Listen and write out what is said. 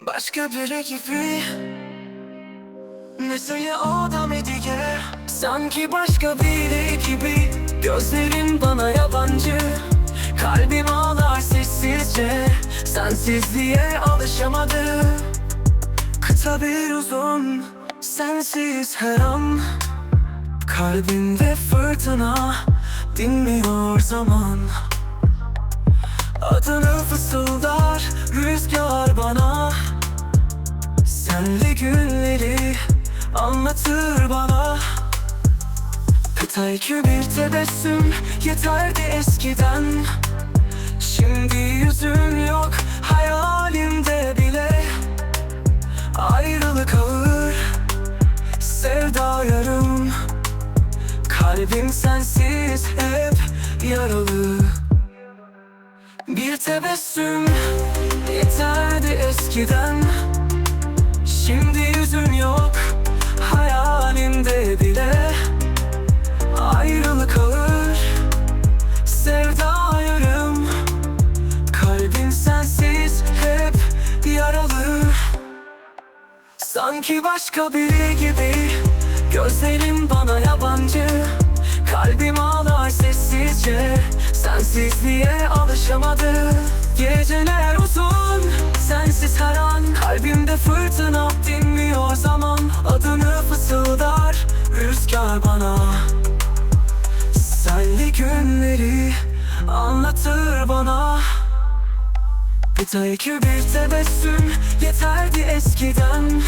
Başka biri gibi. Mesela adam hediye. Sanki başka biri gibi. Gözlerin bana yabancı. Kalbim ağlar sessizce. Sensizliğe alışamadı. Kısa bir uzun, sensiz her an. Kalbimde fırtına, dinmiyor zaman. Adını fısıldar rüzgar bana. Senli günleri anlatır bana. Kıtayki bir tebessüm yeterdi eskiden. Şimdi yüzün yok hayalimde bile. Ayrılık ağır, sevda yarım. Kalbim sensiz hep yaralı. Bir tebessüm yeterdi eskiden. Şimdi yüzün yok hayalimde bile. Ayrılık ağır, sevda yarım. Kalbin sensiz hep yaralı. Sanki başka biri gibi. Gözlerim bana yabancı. Kalbim ağlar sessizce. Sensizliğe alışamadı. Geceler uzun, sensiz her an. Kalbimde fırtına, dinmiyor zaman. Adını fısıldar rüzgar bana. Senli günleri anlatır bana. Bir tek bir tebessüm yeterdi eskiden.